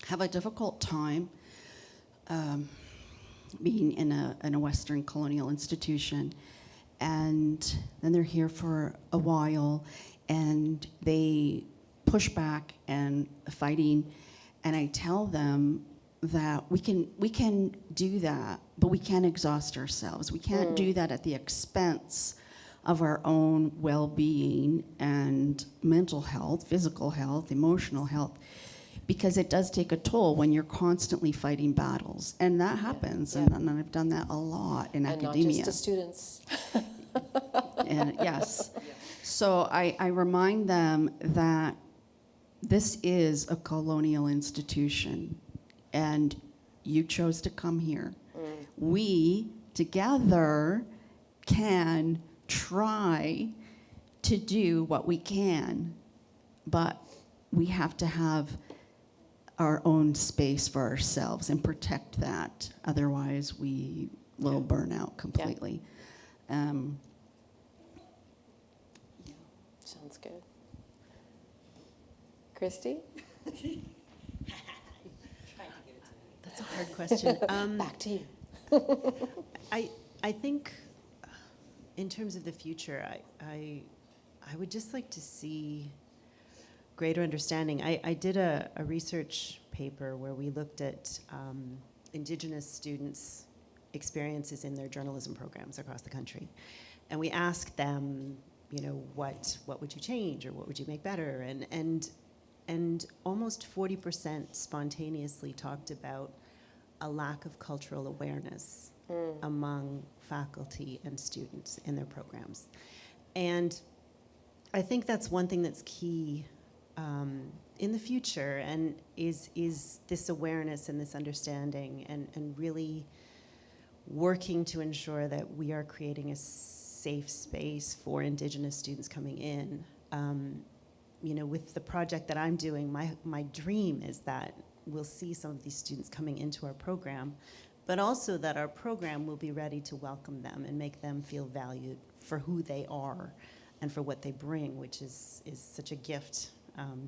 have a difficult time being in a Western colonial institution, and then they're here for a while, and they push back and fighting, and I tell them that we can do that, but we can't exhaust ourselves. We can't do that at the expense of our own well-being and mental health, physical health, emotional health, because it does take a toll when you're constantly fighting battles, and that happens. And I've done that a lot in academia. And not just to students. And yes. So I remind them that this is a colonial institution, and you chose to come here. We together can try to do what we can, but we have to have our own space for ourselves and protect that. Otherwise, we will burn out completely. Sounds good. Kristy? That's a hard question. Back to you. I think in terms of the future, I would just like to see greater understanding. I did a research paper where we looked at Indigenous students' experiences in their journalism programs across the country. And we asked them, what would you change, or what would you make better? And almost 40% spontaneously talked about a lack of cultural awareness among faculty and students in their programs. And I think that's one thing that's key in the future, and is this awareness and this understanding, and really working to ensure that we are creating a safe space for Indigenous students coming in. With the project that I'm doing, my dream is that we'll see some of these students coming into our program, but also that our program will be ready to welcome them and make them feel valued for who they are and for what they bring, which is such a gift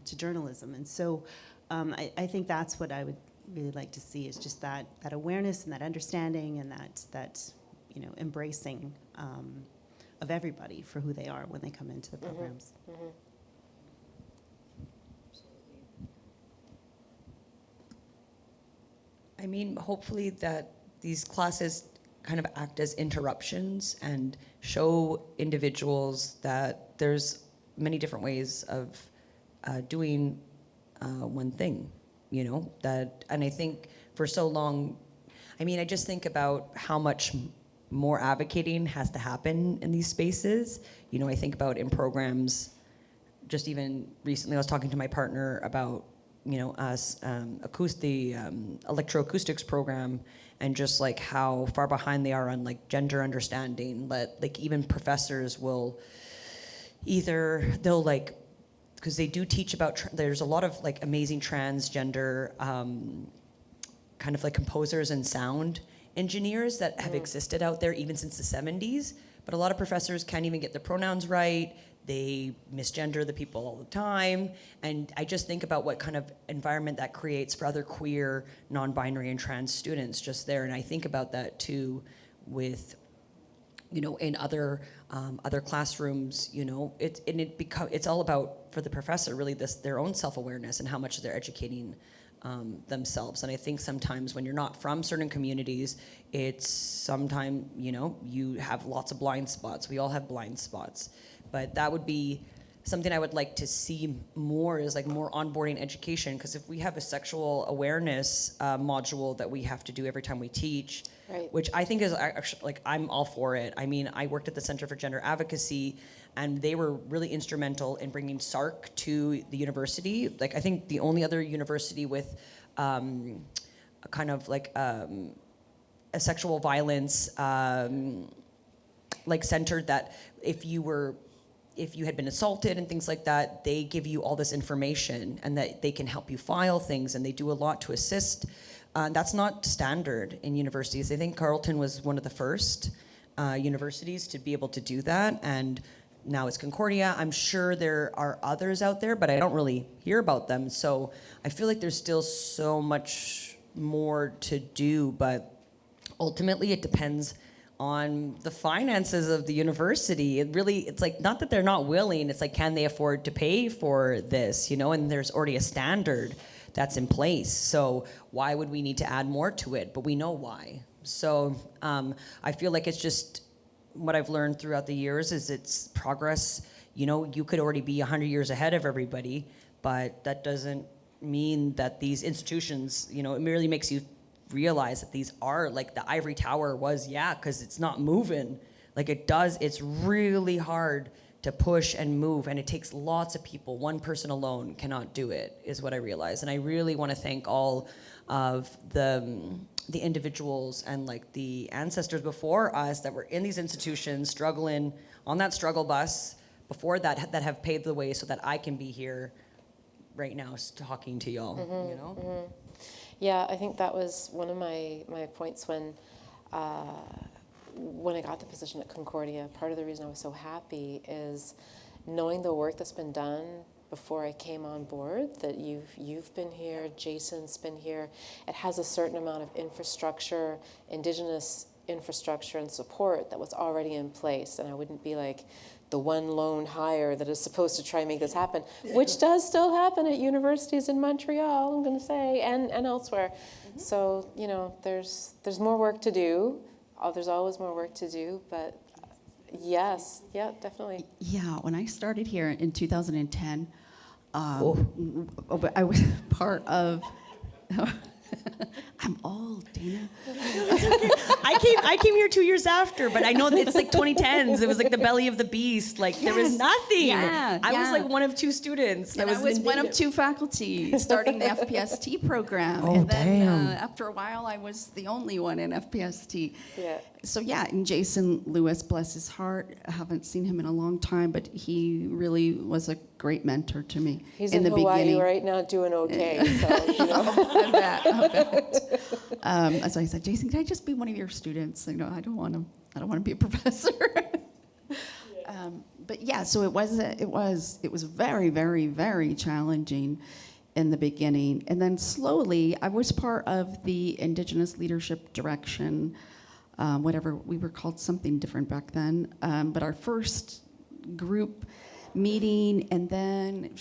to journalism. And so I think that's what I would really like to see, is just that awareness and that understanding, and that embracing of everybody for who they are when they come into the programs. I mean, hopefully that these classes kind of act as interruptions and show individuals that there's many different ways of doing one thing, that, and I think for so long, I just think about how much more advocating has to happen in these spaces. I think about in programs, just even recently I was talking to my partner about, us, the electroacoustics program, and just like how far behind they are on like gender understanding. But like even professors will they'll like, because they do teach about, there's a lot of like amazing transgender kind of like composers and sound engineers that have existed out there even since the 70s, but a lot of professors can't even get the pronouns right. They misgender the people all the time. And I just think about what kind of environment that creates for other queer, non-binary, and trans students just there. And I think about that too with, in other classrooms, it's all about, for the professor, really their own self-awareness and how much they're educating themselves. And I think sometimes when you're not from certain communities, it's sometimes, you have lots of blind spots. We all have blind spots. But that would be something I would like to see more, is like more onboarding education. Because if we have a sexual awareness module that we have to do every time we teach, right, which I think is actually, like, I'm all for it. I worked at the Center for Gender Advocacy, and they were really instrumental in bringing SARC to the university. Like, I think the only other university with a kind of like a sexual violence like center that if you had been assaulted and things like that, they give you all this information and that they can help you file things, and they do a lot to assist. That's not standard in universities. I think Carleton was one of the first universities to be able to do that, and now it's Concordia. I'm sure there are others out there, but I don't really hear about them. So I feel like there's still so much more to do, but ultimately it depends on the finances of the university. It's like, not that they're not willing, it's like, can they afford to pay for this, and there's already a standard that's in place. So why would we need to add more to it? But we know why. So I feel like it's just what I've learned throughout the years is it's progress. You could already be 100 years ahead of everybody, but that doesn't mean that these institutions, it merely makes you realize that these are like the ivory tower was, because it's not moving like it does. It's really hard to push and move, and it takes lots of people. One person alone cannot do it, is what I realize. And I really want to thank all of the individuals and like the ancestors before us that were in these institutions struggling on that struggle bus before that have paved the way so that I can be here right now talking to y'all. Mm-hmm. Yeah, I think that was one of my points when I got the position at Concordia. Part of the reason I was so happy is knowing the work that's been done before I came on board, that you've been here, Jason's been here. It has a certain amount of infrastructure, Indigenous infrastructure and support that was already in place, and I wouldn't be like the one lone hire that is supposed to try and make this happen, which does still happen at universities in Montreal, I'm going to say, and elsewhere. Mm-hmm. So, there's more work to do. There's always more work to do, but yes, yeah, definitely. Yeah, when I started here in 2010, I was part of... I'm old, Dayna. I came here 2 years after, but I know that it's like 2010s. It was like the belly of the beast. Like, there was nothing. Yeah, I was like one of two students. And I was one of two faculty starting the FPST program. Oh, and then damn. After a while, I was the only one in FPST. Yeah. So and Jason Lewis, bless his heart, I haven't seen him in a long time, but he really was a great mentor to me. He's in in the Hawaii beginning. right now doing okay, so, I bet. So I said, Jason, can I just be one of your students? I don't want to be a professor. But yeah, so it was very, very, very challenging in the beginning, and then slowly I was part of the Indigenous Leadership Direction, whatever we were called, something different back then. But our first group meeting, and then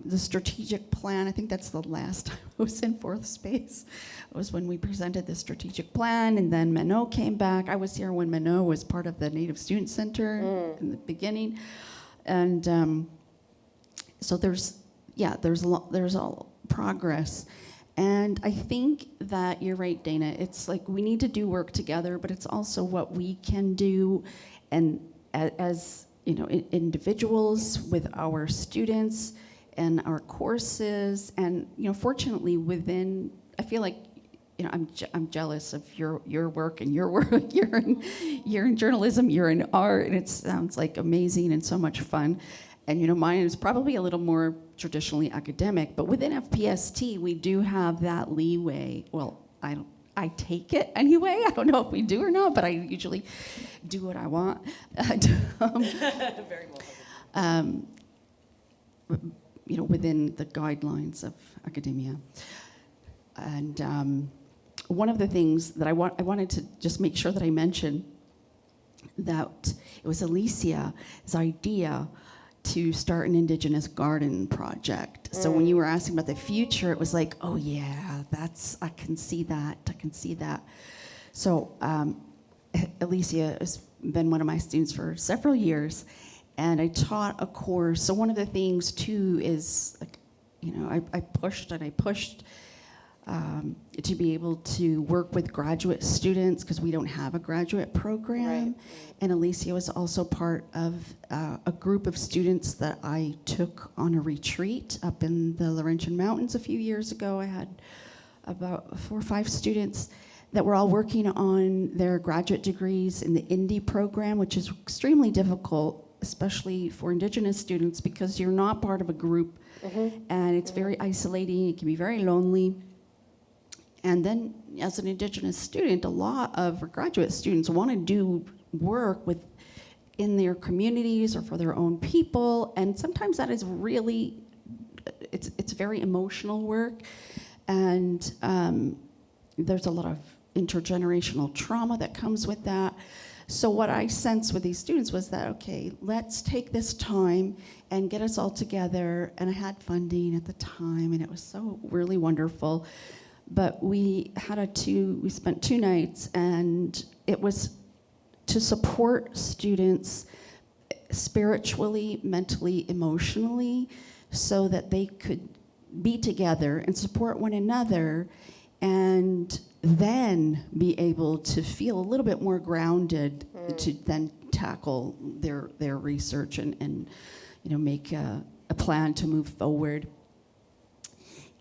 the strategic plan. I think that's the last time I was in fourth space. It was when we presented the strategic plan, and then Minot came back. I was here when Minot was part of the Native Student Center in the beginning, and so there's a progress. And I think that you're right, Dayna. It's like we need to do work together, but it's also what we can do, and as you know, individuals with our students and our courses, and you know, fortunately within, I feel like, you know, I'm jealous of your work and your work. You're in journalism, you're in art, and it sounds like amazing and so much fun. And you know, mine is probably a little more traditionally academic, but within FPST, we do have that leeway. Well, I take it anyway. I don't know if we do or not, but I usually do what I want. Very well. You know, within the guidelines of academia. And one of the things that I wanted to just make sure that I mentioned, that it was Alicia's idea to start an Indigenous garden project. So when you were asking about the future, it was like, oh yeah, I can see that. So Alicia has been one of my students for several years, and I taught a course. So one of the things too is, like, you know, I pushed to be able to work with graduate students, because we don't have a graduate program. Right. And Alicia was also part of a group of students that I took on a retreat up in the Laurentian Mountains a few years ago. I had about 4 or 5 students that were all working on their graduate degrees in the Indy program, which is extremely difficult, especially for Indigenous students, because you're not part of a group, and it's very isolating. It can be very lonely. And then as an Indigenous student, a lot of graduate students want to do work in their communities or for their own people. And sometimes that is really, it's very emotional work. And there's a lot of intergenerational trauma that comes with that. So what I sensed with these students was that, okay, let's take this time and get us all together. And I had funding at the time, and it was so really wonderful. But we spent 2 nights, and it was to support students spiritually, mentally, emotionally, so that they could be together and support one another, and then be able to feel a little bit more grounded to then tackle their research and you know, make a plan to move forward.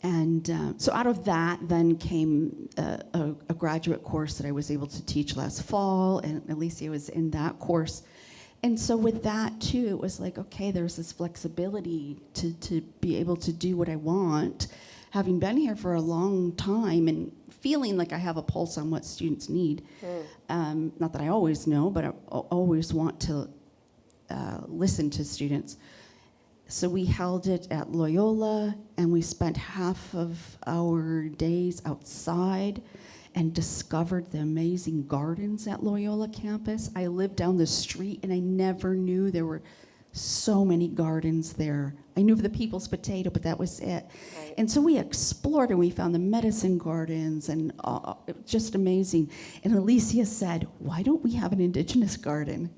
And so out of that then came a graduate course that I was able to teach last fall, and Alicia was in that course. And so with that too, it was like, okay, there's this flexibility to be able to do what I want, having been here for a long time and feeling like I have a pulse on what students need. Not that I always know, but I always want to listen to students. So we held it at Loyola, and we spent half of our days outside and discovered the amazing gardens at Loyola campus. I lived down the street, and I never knew there were so many gardens there. I knew of the People's Potato, but that was it. Right. And so we explored, and we found the medicine gardens, and it was just amazing. And Alicia said, why don't we have an Indigenous garden?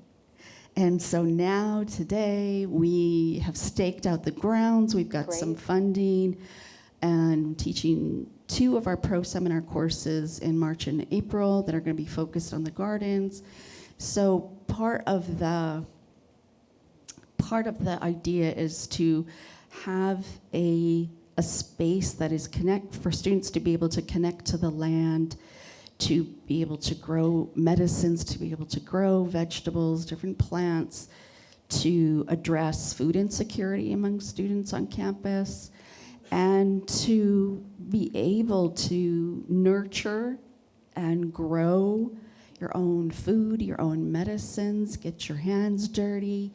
And so now, today, we have staked out the grounds. We've got some funding, and teaching 2 of our pro-seminar courses in March and April that are going to be focused on the gardens. So part of the idea is to have a space that is for students to be able to connect to the land, to be able to grow medicines, to be able to grow vegetables, different plants, to address food insecurity among students on campus, and to be able to nurture and grow your own food, your own medicines, get your hands dirty.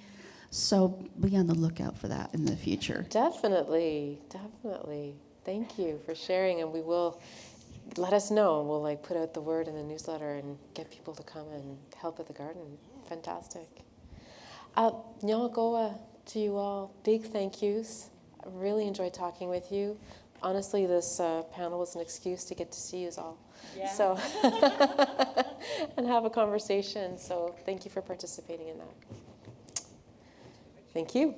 So be on the lookout for that in the future. Definitely. Thank you for sharing, and we will let us know. We'll put out the word in the newsletter and get people to come and help at the garden. Fantastic. Nyalagoa to you all. Big thank yous. I really enjoyed talking with you. Honestly, this panel was an excuse to get to see you all. Yeah. So and have a conversation. So thank you for participating in that. Thank you.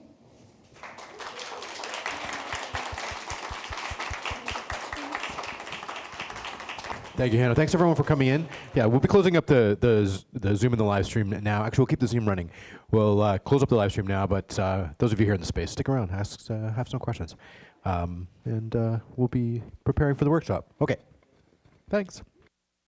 Thank you, Hannah. Thanks everyone for coming in. Yeah, we'll be closing up the Zoom and the live stream now. Actually, we'll keep the Zoom running. We'll close up the live stream now, but those of you here in the space, stick around, have some questions. And we'll be preparing for the workshop. Okay, thanks.